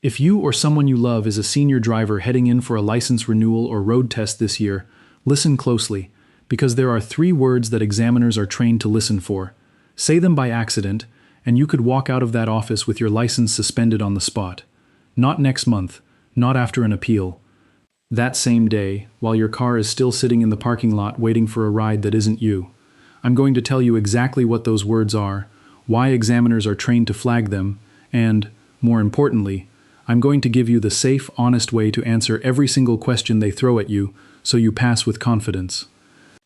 If you or someone you love is a senior driver heading in for a license renewal or road test this year, listen closely, because there are 3 words that examiners are trained to listen for. Say them by accident, and you could walk out of that office with your license suspended on the spot. Not next month, not after an appeal. That same day, while your car is still sitting in the parking lot waiting for a ride that isn't you. I'm going to tell you exactly what those words are, why examiners are trained to flag them, and, more importantly, I'm going to give you the safe, honest way to answer every single question they throw at you so you pass with confidence.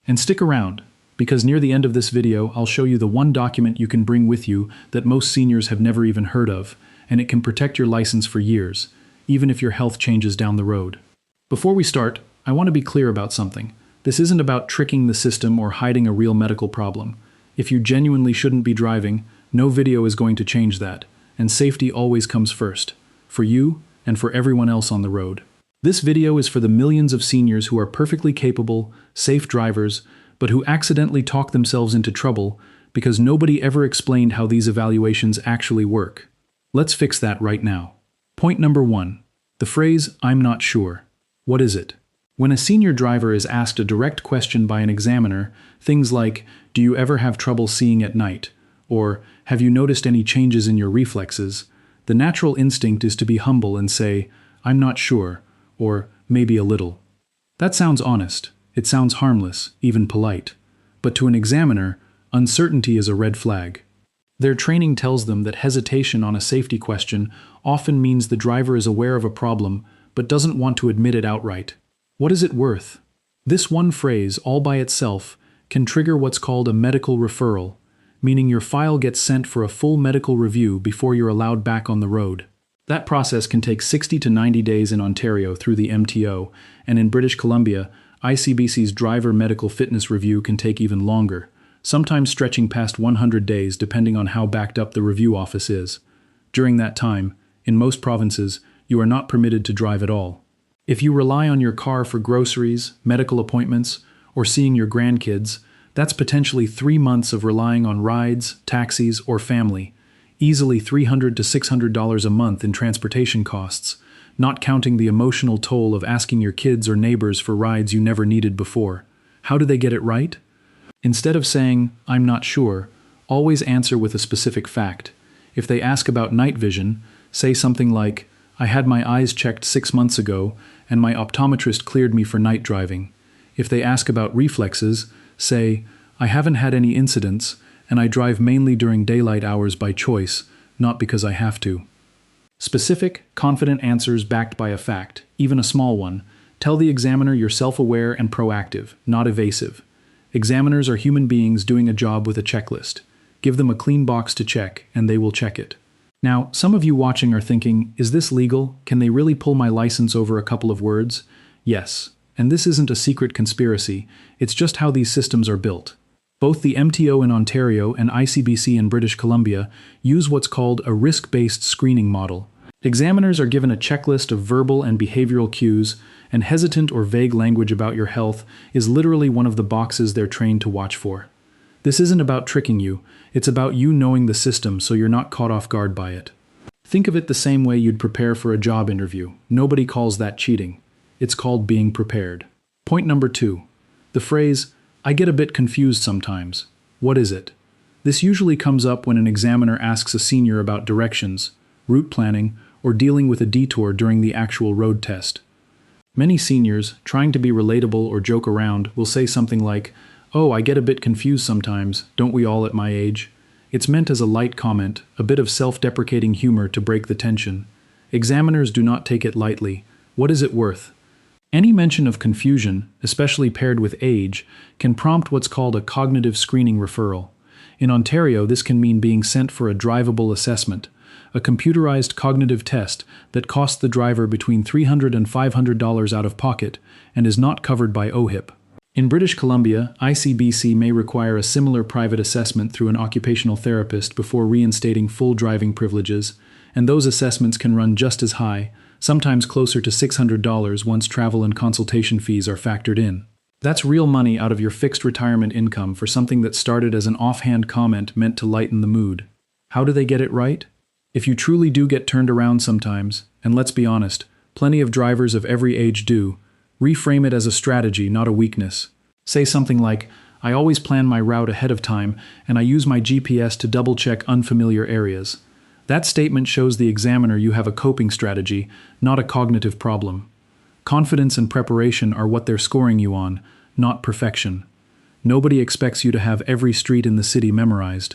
And stick around, because near the end of this video I'll show you the one document you can bring with you that most seniors have never even heard of, and it can protect your license for years, even if your health changes down the road. Before we start, I want to be clear about something. This isn't about tricking the system or hiding a real medical problem. If you genuinely shouldn't be driving, no video is going to change that, and safety always comes first, for you and for everyone else on the road. This video is for the millions of seniors who are perfectly capable, safe drivers, but who accidentally talk themselves into trouble because nobody ever explained how these evaluations actually work. Let's fix that right now. Point number 1. The phrase, "I'm not sure." What is it? When a senior driver is asked a direct question by an examiner, things like, "Do you ever have trouble seeing at night?" or "Have you noticed any changes in your reflexes?" the natural instinct is to be humble and say, "I'm not sure," or "maybe a little." That sounds honest. It sounds harmless, even polite. But to an examiner, uncertainty is a red flag. Their training tells them that hesitation on a safety question often means the driver is aware of a problem but doesn't want to admit it outright. What is it worth? This one phrase, all by itself, can trigger what's called a medical referral, meaning your file gets sent for a full medical review before you're allowed back on the road. That process can take 60 to 90 days in Ontario through the MTO, and in British Columbia, ICBC's driver medical fitness review can take even longer, sometimes stretching past 100 days depending on how backed up the review office is. During that time, in most provinces, you are not permitted to drive at all. If you rely on your car for groceries, medical appointments, or seeing your grandkids, that's potentially 3 months of relying on rides, taxis, or family, easily $300 to $600 a month in transportation costs, not counting the emotional toll of asking your kids or neighbors for rides you never needed before. How do they get it right? Instead of saying, "I'm not sure," always answer with a specific fact. If they ask about night vision, say something like, "I had my eyes checked 6 months ago, and my optometrist cleared me for night driving." If they ask about reflexes, say, "I haven't had any incidents, and I drive mainly during daylight hours by choice, not because I have to." Specific, confident answers backed by a fact, even a small one, tell the examiner you're self-aware and proactive, not evasive. Examiners are human beings doing a job with a checklist. Give them a clean box to check, and they will check it. Now, some of you watching are thinking, is this legal? Can they really pull my license over a couple of words? Yes, and this isn't a secret conspiracy, it's just how these systems are built. Both the MTO in Ontario and ICBC in British Columbia use what's called a risk-based screening model. Examiners are given a checklist of verbal and behavioral cues, and hesitant or vague language about your health is literally one of the boxes they're trained to watch for. This isn't about tricking you, it's about you knowing the system so you're not caught off guard by it. Think of it the same way you'd prepare for a job interview. Nobody calls that cheating. It's called being prepared. Point number 2. The phrase, "I get a bit confused sometimes." What is it? This usually comes up when an examiner asks a senior about directions, route planning, or dealing with a detour during the actual road test. Many seniors, trying to be relatable or joke around, will say something like, "Oh, I get a bit confused sometimes, don't we all at my age?" It's meant as a light comment, a bit of self-deprecating humor to break the tension. Examiners do not take it lightly. What is it worth? Any mention of confusion, especially paired with age, can prompt what's called a cognitive screening referral. In Ontario, this can mean being sent for a drivable assessment, a computerized cognitive test that costs the driver between $300 and $500 out of pocket and is not covered by OHIP. In British Columbia, ICBC may require a similar private assessment through an occupational therapist before reinstating full driving privileges, and those assessments can run just as high, sometimes closer to $600 once travel and consultation fees are factored in. That's real money out of your fixed retirement income for something that started as an offhand comment meant to lighten the mood. How do they get it right? If you truly do get turned around sometimes, and let's be honest, plenty of drivers of every age do, reframe it as a strategy, not a weakness. Say something like, I always plan my route ahead of time, and I use my GPS to double-check unfamiliar areas. That statement shows the examiner you have a coping strategy, not a cognitive problem. Confidence and preparation are what they're scoring you on, not perfection. Nobody expects you to have every street in the city memorized.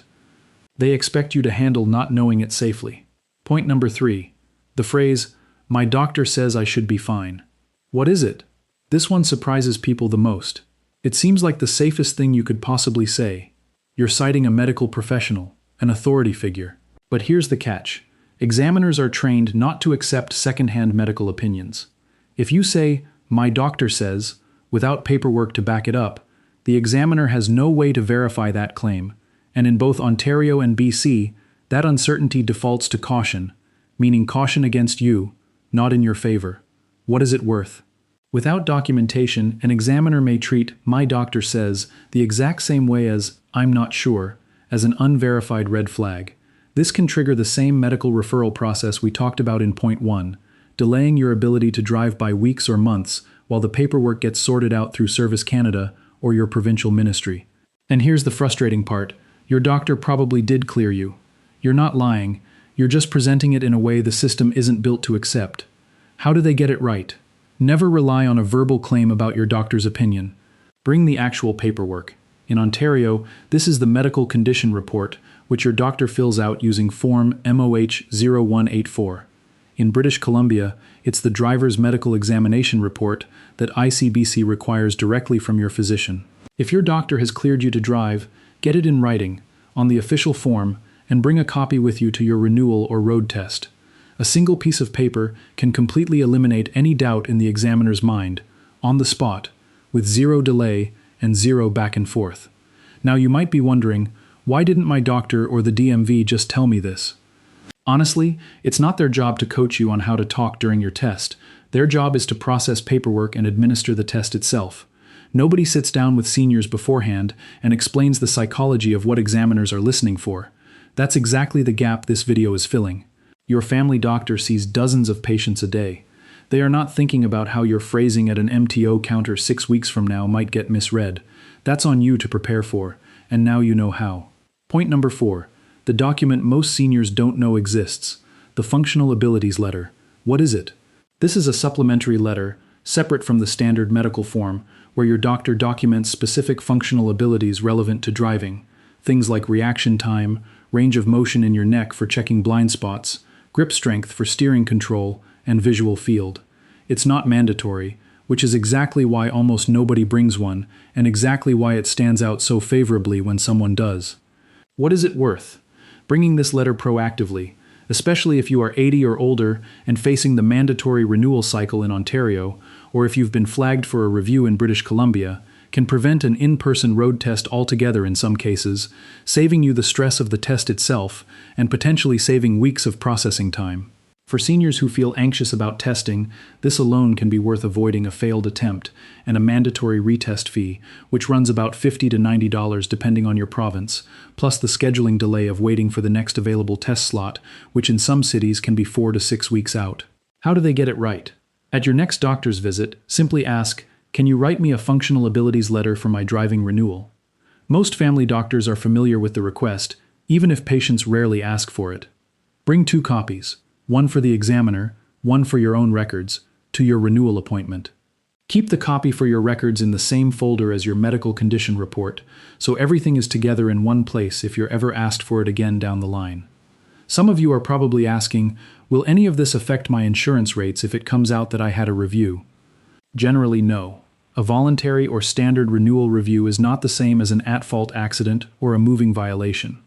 They expect you to handle not knowing it safely. Point number 3. The phrase, my doctor says I should be fine. What is it? This one surprises people the most. It seems like the safest thing you could possibly say. You're citing a medical professional, an authority figure. But here's the catch. Examiners are trained not to accept second-hand medical opinions. If you say, my doctor says, without paperwork to back it up, the examiner has no way to verify that claim, and in both Ontario and BC, that uncertainty defaults to caution, meaning caution against you, not in your favor. What is it worth? Without documentation, an examiner may treat my doctor says the exact same way as I'm not sure, as an unverified red flag. This can trigger the same medical referral process we talked about in point 1, delaying your ability to drive by weeks or months while the paperwork gets sorted out through Service Canada or your provincial ministry. And here's the frustrating part. Your doctor probably did clear you. You're not lying. You're just presenting it in a way the system isn't built to accept. How do they get it right? Never rely on a verbal claim about your doctor's opinion. Bring the actual paperwork. In Ontario, this is the medical condition report, which your doctor fills out using Form MOH-0184. In British Columbia, it's the driver's medical examination report that ICBC requires directly from your physician. If your doctor has cleared you to drive, get it in writing, on the official form, and bring a copy with you to your renewal or road test. A single piece of paper can completely eliminate any doubt in the examiner's mind, on the spot, with zero delay and zero back and forth. Now you might be wondering, why didn't my doctor or the DMV just tell me this? Honestly, it's not their job to coach you on how to talk during your test. Their job is to process paperwork and administer the test itself. Nobody sits down with seniors beforehand and explains the psychology of what examiners are listening for. That's exactly the gap this video is filling. Your family doctor sees dozens of patients a day. They are not thinking about how your phrasing at an MTO counter 6 weeks from now might get misread. That's on you to prepare for, and now you know how. Point number 4. The document most seniors don't know exists. The Functional Abilities Letter. What is it? This is a supplementary letter, separate from the standard medical form, where your doctor documents specific functional abilities relevant to driving. Things like reaction time, range of motion in your neck for checking blind spots, grip strength for steering control, and visual field. It's not mandatory, which is exactly why almost nobody brings one, and exactly why it stands out so favorably when someone does. What is it worth? Bringing this letter proactively, especially if you are 80 or older and facing the mandatory renewal cycle in Ontario, or if you've been flagged for a review in British Columbia, can prevent an in-person road test altogether in some cases, saving you the stress of the test itself and potentially saving weeks of processing time. For seniors who feel anxious about testing, this alone can be worth avoiding a failed attempt and a mandatory retest fee, which runs about $50 to $90 depending on your province, plus the scheduling delay of waiting for the next available test slot, which in some cities can be 4 to 6 weeks out. How do they get it right? At your next doctor's visit, simply ask, "Can you write me a functional abilities letter for my driving renewal?" Most family doctors are familiar with the request, even if patients rarely ask for it. Bring 2 copies. One for the examiner, one for your own records, to your renewal appointment. Keep the copy for your records in the same folder as your medical condition report, so everything is together in one place if you're ever asked for it again down the line. Some of you are probably asking, will any of this affect my insurance rates if it comes out that I had a review? Generally, no. A voluntary or standard renewal review is not the same as an at-fault accident or a moving violation.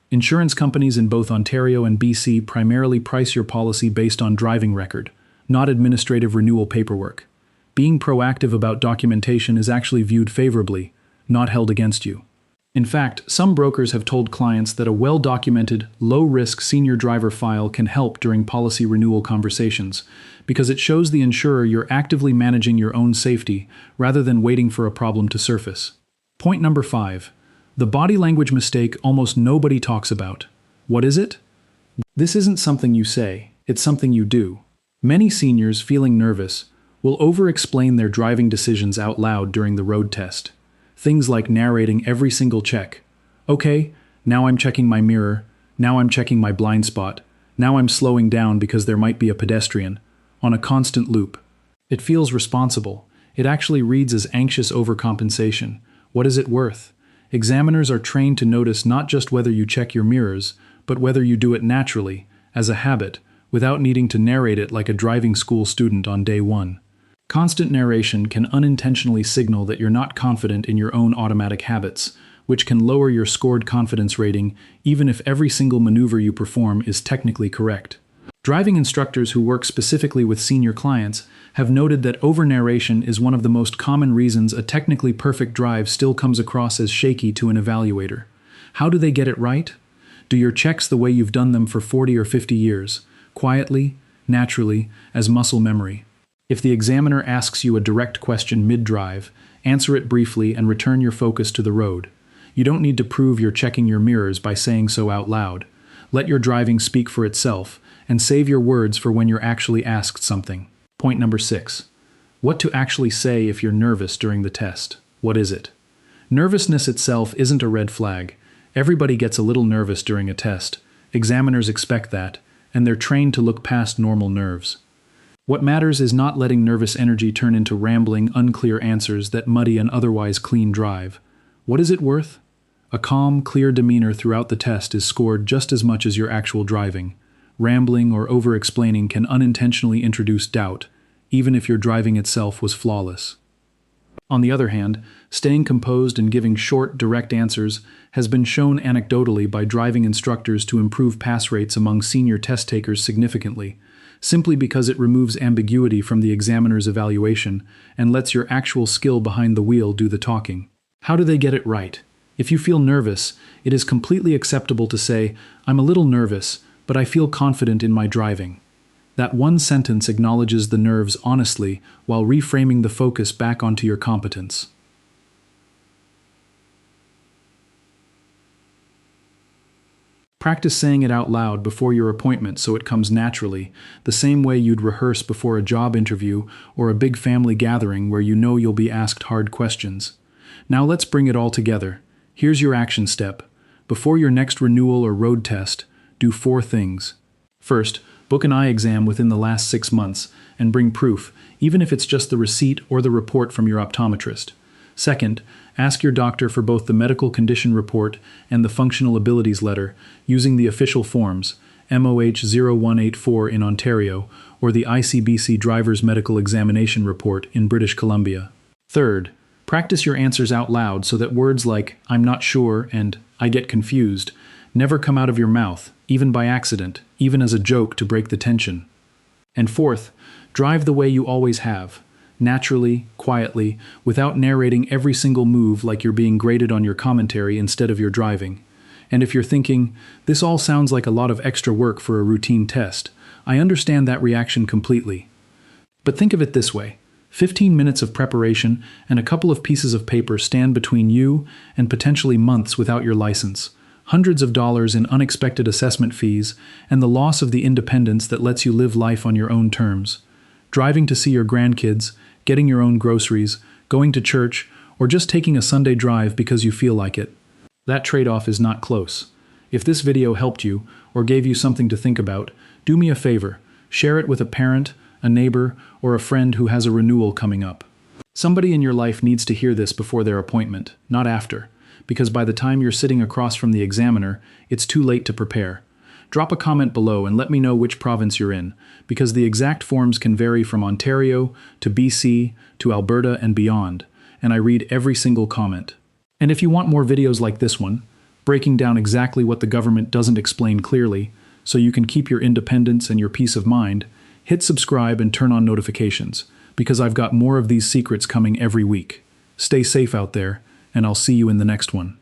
Insurance companies in both Ontario and BC primarily price your policy based on driving record, not administrative renewal paperwork. Being proactive about documentation is actually viewed favorably, not held against you. In fact, some brokers have told clients that a well-documented, low-risk senior driver file can help during policy renewal conversations, because it shows the insurer you're actively managing your own safety rather than waiting for a problem to surface. Point number 5. The body language mistake almost nobody talks about. What is it? This isn't something you say, it's something you do. Many seniors feeling nervous will over-explain their driving decisions out loud during the road test. Things like narrating every single check. Okay, now I'm checking my mirror, now I'm checking my blind spot, now I'm slowing down because there might be a pedestrian, on a constant loop. It feels responsible. It actually reads as anxious overcompensation. What is it worth? Examiners are trained to notice not just whether you check your mirrors, but whether you do it naturally, as a habit, without needing to narrate it like a driving school student on day one. Constant narration can unintentionally signal that you're not confident in your own automatic habits, which can lower your scored confidence rating even if every single maneuver you perform is technically correct. Driving instructors who work specifically with senior clients have noted that over-narration is one of the most common reasons a technically perfect drive still comes across as shaky to an evaluator. How do they get it right? Do your checks the way you've done them for 40 or 50 years, quietly, naturally, as muscle memory. If the examiner asks you a direct question mid-drive, answer it briefly and return your focus to the road. You don't need to prove you're checking your mirrors by saying so out loud. Let your driving speak for itself, and save your words for when you're actually asked something. Point number 6. What to actually say if you're nervous during the test. What is it? Nervousness itself isn't a red flag. Everybody gets a little nervous during a test. Examiners expect that, and they're trained to look past normal nerves. What matters is not letting nervous energy turn into rambling, unclear answers that muddy an otherwise clean drive. What is it worth? A calm, clear demeanor throughout the test is scored just as much as your actual driving. Rambling or over-explaining can unintentionally introduce doubt, even if your driving itself was flawless. On the other hand, staying composed and giving short, direct answers has been shown anecdotally by driving instructors to improve pass rates among senior test takers significantly, simply because it removes ambiguity from the examiner's evaluation and lets your actual skill behind the wheel do the talking. How do they get it right? If you feel nervous, it is completely acceptable to say, "I'm a little nervous, but I feel confident in my driving." That one sentence acknowledges the nerves honestly while reframing the focus back onto your competence. Practice saying it out loud before your appointment so it comes naturally, the same way you'd rehearse before a job interview or a big family gathering where you know you'll be asked hard questions. Now let's bring it all together. Here's your action step. Before your next renewal or road test, do 4 things. First, book an eye exam within the last 6 months and bring proof, even if it's just the receipt or the report from your optometrist. Second, ask your doctor for both the medical condition report and the functional abilities letter using the official forms, MOH 0184 in Ontario or the ICBC Driver's Medical Examination Report in British Columbia. Third, practice your answers out loud so that words like "I'm not sure" and "I get confused" never come out of your mouth, even by accident, even as a joke to break the tension. And fourth, drive the way you always have, naturally, quietly, without narrating every single move like you're being graded on your commentary instead of your driving. And if you're thinking, "This all sounds like a lot of extra work for a routine test," I understand that reaction completely. But think of it this way. 15 minutes of preparation and a couple of pieces of paper stand between you and potentially months without your license, hundreds of dollars in unexpected assessment fees, and the loss of the independence that lets you live life on your own terms. Driving to see your grandkids, getting your own groceries, going to church, or just taking a Sunday drive because you feel like it. That trade-off is not close. If this video helped you or gave you something to think about, do me a favor, share it with a parent, a neighbor, or a friend who has a renewal coming up. Somebody in your life needs to hear this before their appointment, not after, because by the time you're sitting across from the examiner, it's too late to prepare. Drop a comment below and let me know which province you're in, because the exact forms can vary from Ontario to BC to Alberta and beyond, and I read every single comment. And if you want more videos like this one, breaking down exactly what the government doesn't explain clearly, so you can keep your independence and your peace of mind, hit subscribe and turn on notifications, because I've got more of these secrets coming every week. Stay safe out there, and I'll see you in the next one.